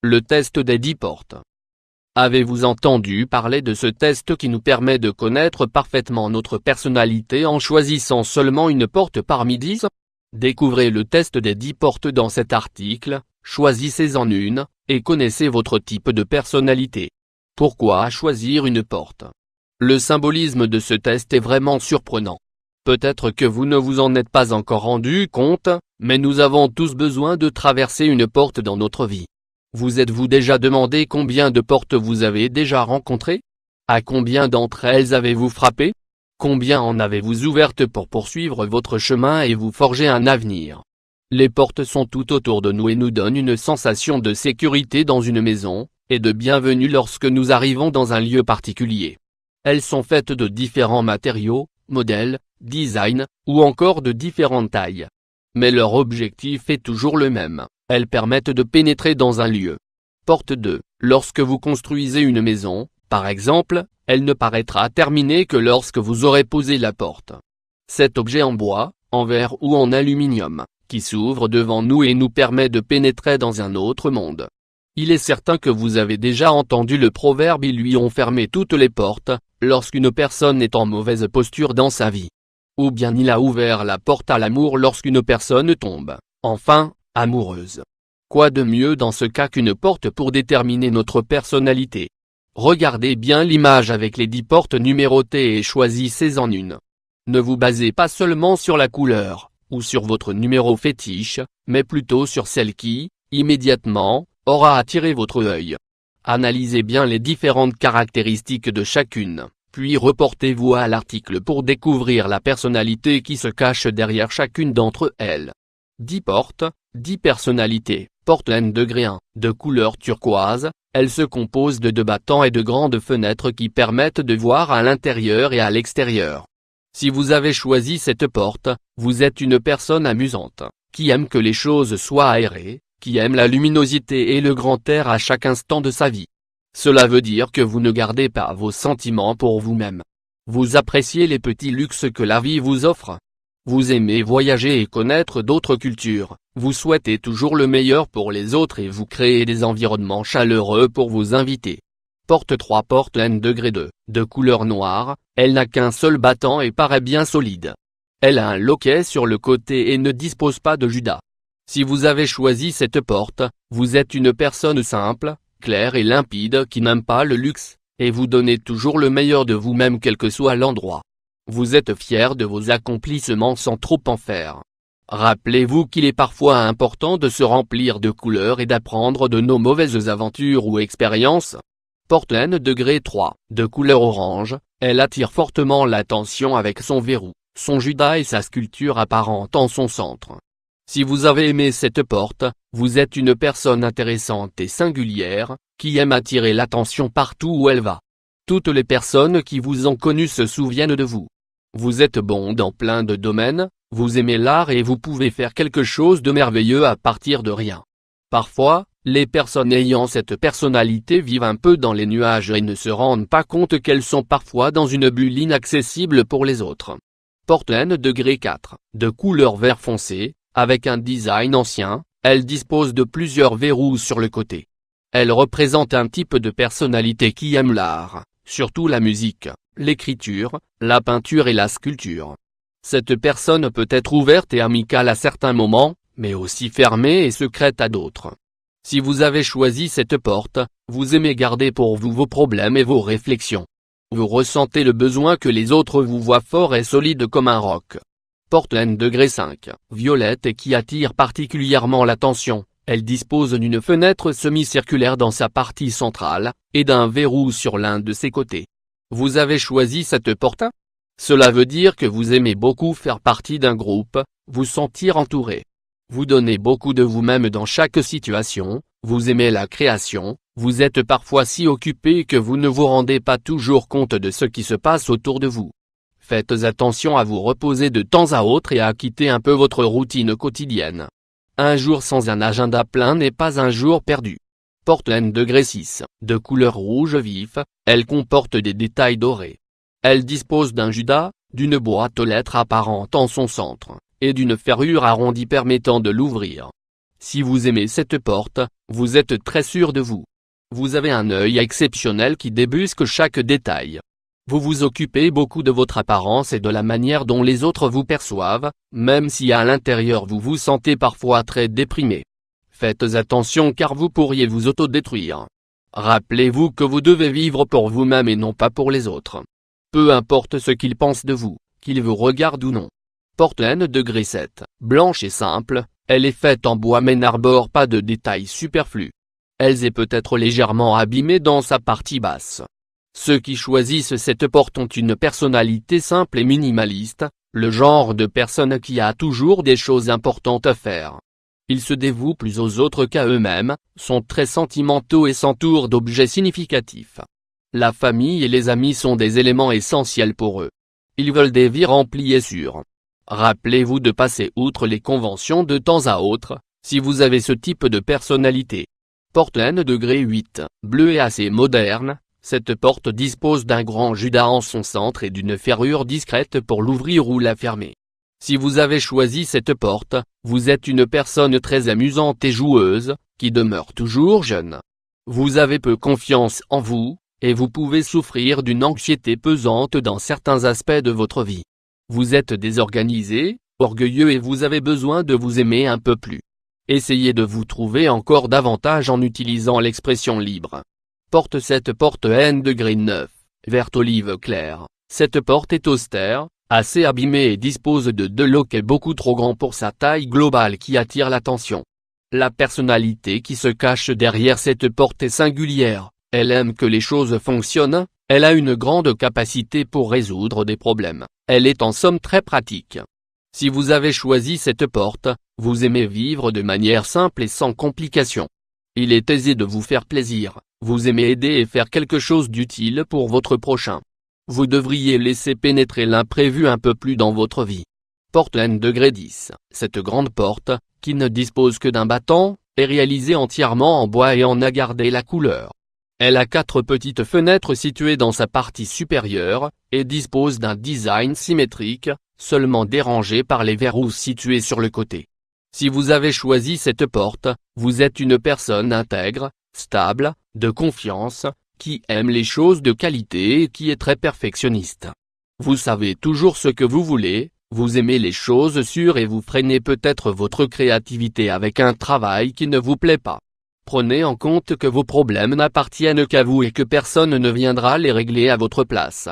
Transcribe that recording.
Le test des 10 portes. Avez-vous entendu parler de ce test qui nous permet de connaître parfaitement notre personnalité en choisissant seulement une porte parmi 10? Découvrez le test des 10 portes dans cet article, choisissez-en une, et connaissez votre type de personnalité. Pourquoi choisir une porte? Le symbolisme de ce test est vraiment surprenant. Peut-être que vous ne vous en êtes pas encore rendu compte, mais nous avons tous besoin de traverser une porte dans notre vie. Vous êtes-vous déjà demandé combien de portes vous avez déjà rencontrées? À combien d'entre elles avez-vous frappé? Combien en avez-vous ouvertes pour poursuivre votre chemin et vous forger un avenir? Les portes sont tout autour de nous et nous donnent une sensation de sécurité dans une maison, et de bienvenue lorsque nous arrivons dans un lieu particulier. Elles sont faites de différents matériaux, modèles, designs, ou encore de différentes tailles. Mais leur objectif est toujours le même, elles permettent de pénétrer dans un lieu. Porte 2. Lorsque vous construisez une maison, par exemple, elle ne paraîtra terminée que lorsque vous aurez posé la porte. Cet objet en bois, en verre ou en aluminium, qui s'ouvre devant nous et nous permet de pénétrer dans un autre monde. Il est certain que vous avez déjà entendu le proverbe « Ils lui ont fermé toutes les portes » lorsqu'une personne est en mauvaise posture dans sa vie. Ou bien il a ouvert la porte à l'amour lorsqu'une personne tombe, enfin, amoureuse. Quoi de mieux dans ce cas qu'une porte pour déterminer notre personnalité? Regardez bien l'image avec les 10 portes numérotées et choisissez-en une. Ne vous basez pas seulement sur la couleur, ou sur votre numéro fétiche, mais plutôt sur celle qui, immédiatement, aura attiré votre œil. Analysez bien les différentes caractéristiques de chacune, puis reportez-vous à l'article pour découvrir la personnalité qui se cache derrière chacune d'entre elles. 10 portes, 10 personnalités. Portland degré 1, de couleur turquoise, elle se compose de 2 battants et de grandes fenêtres qui permettent de voir à l'intérieur et à l'extérieur. Si vous avez choisi cette porte, vous êtes une personne amusante, qui aime que les choses soient aérées, qui aime la luminosité et le grand air à chaque instant de sa vie. Cela veut dire que vous ne gardez pas vos sentiments pour vous-même. Vous appréciez les petits luxes que la vie vous offre. Vous aimez voyager et connaître d'autres cultures, vous souhaitez toujours le meilleur pour les autres et vous créez des environnements chaleureux pour vos invités. Porte 3 Portland degré 2, de couleur noire, elle n'a qu'un seul battant et paraît bien solide. Elle a un loquet sur le côté et ne dispose pas de judas. Si vous avez choisi cette porte, vous êtes une personne simple, claire et limpide qui n'aime pas le luxe, et vous donnez toujours le meilleur de vous-même quel que soit l'endroit. Vous êtes fier de vos accomplissements sans trop en faire. Rappelez-vous qu'il est parfois important de se remplir de couleurs et d'apprendre de nos mauvaises aventures ou expériences. Portland degré 3, de couleur orange, elle attire fortement l'attention avec son verrou, son judas et sa sculpture apparente en son centre. Si vous avez aimé cette porte, vous êtes une personne intéressante et singulière, qui aime attirer l'attention partout où elle va. Toutes les personnes qui vous ont connu se souviennent de vous. Vous êtes bon dans plein de domaines, vous aimez l'art et vous pouvez faire quelque chose de merveilleux à partir de rien. Parfois, les personnes ayant cette personnalité vivent un peu dans les nuages et ne se rendent pas compte qu'elles sont parfois dans une bulle inaccessible pour les autres. Portland degré 4, de couleur vert foncé, avec un design ancien, elle dispose de plusieurs verrous sur le côté. Elle représente un type de personnalité qui aime l'art, surtout la musique, l'écriture, la peinture et la sculpture. Cette personne peut être ouverte et amicale à certains moments, mais aussi fermée et secrète à d'autres. Si vous avez choisi cette porte, vous aimez garder pour vous vos problèmes et vos réflexions. Vous ressentez le besoin que les autres vous voient fort et solide comme un roc. Portland degré 5, violette et qui attire particulièrement l'attention, elle dispose d'une fenêtre semi-circulaire dans sa partie centrale, et d'un verrou sur l'un de ses côtés. Vous avez choisi cette porte? Cela veut dire que vous aimez beaucoup faire partie d'un groupe, vous sentir entouré. Vous donnez beaucoup de vous-même dans chaque situation, vous aimez la création, vous êtes parfois si occupé que vous ne vous rendez pas toujours compte de ce qui se passe autour de vous. Faites attention à vous reposer de temps à autre et à quitter un peu votre routine quotidienne. Un jour sans un agenda plein n'est pas un jour perdu. Portland degré 6, de couleur rouge vif, elle comporte des détails dorés. Elle dispose d'un judas, d'une boîte aux lettres apparente en son centre, et d'une ferrure arrondie permettant de l'ouvrir. Si vous aimez cette porte, vous êtes très sûr de vous. Vous avez un œil exceptionnel qui débusque chaque détail. Vous vous occupez beaucoup de votre apparence et de la manière dont les autres vous perçoivent, même si à l'intérieur vous vous sentez parfois très déprimé. Faites attention car vous pourriez vous autodétruire. Rappelez-vous que vous devez vivre pour vous-même et non pas pour les autres. Peu importe ce qu'ils pensent de vous, qu'ils vous regardent ou non. Porte N degré 7, blanche et simple, elle est faite en bois mais n'arbore pas de détails superflus. Elle est peut-être légèrement abîmée dans sa partie basse. Ceux qui choisissent cette porte ont une personnalité simple et minimaliste, le genre de personne qui a toujours des choses importantes à faire. Ils se dévouent plus aux autres qu'à eux-mêmes, sont très sentimentaux et s'entourent d'objets significatifs. La famille et les amis sont des éléments essentiels pour eux. Ils veulent des vies remplies et sûres. Rappelez-vous de passer outre les conventions de temps à autre, si vous avez ce type de personnalité. Porte N degré 8, bleue et assez moderne, cette porte dispose d'un grand judas en son centre et d'une ferrure discrète pour l'ouvrir ou la fermer. Si vous avez choisi cette porte, vous êtes une personne très amusante et joueuse, qui demeure toujours jeune. Vous avez peu confiance en vous, et vous pouvez souffrir d'une anxiété pesante dans certains aspects de votre vie. Vous êtes désorganisé, orgueilleux et vous avez besoin de vous aimer un peu plus. Essayez de vous trouver encore davantage en utilisant l'expression libre. Porte cette porte N degré 9, verte olive claire. Cette porte est austère, assez abîmée et dispose de deux loquets beaucoup trop grands pour sa taille globale qui attire l'attention. La personnalité qui se cache derrière cette porte est singulière, elle aime que les choses fonctionnent, elle a une grande capacité pour résoudre des problèmes, elle est en somme très pratique. Si vous avez choisi cette porte, vous aimez vivre de manière simple et sans complications. Il est aisé de vous faire plaisir, vous aimez aider et faire quelque chose d'utile pour votre prochain. Vous devriez laisser pénétrer l'imprévu un peu plus dans votre vie. Porte N degré 10, cette grande porte, qui ne dispose que d'un battant, est réalisée entièrement en bois et en a gardé la couleur. Elle a 4 petites fenêtres situées dans sa partie supérieure, et dispose d'un design symétrique, seulement dérangé par les verrous situés sur le côté. Si vous avez choisi cette porte, vous êtes une personne intègre, stable, de confiance, qui aime les choses de qualité et qui est très perfectionniste. Vous savez toujours ce que vous voulez, vous aimez les choses sûres et vous freinez peut-être votre créativité avec un travail qui ne vous plaît pas. Prenez en compte que vos problèmes n'appartiennent qu'à vous et que personne ne viendra les régler à votre place.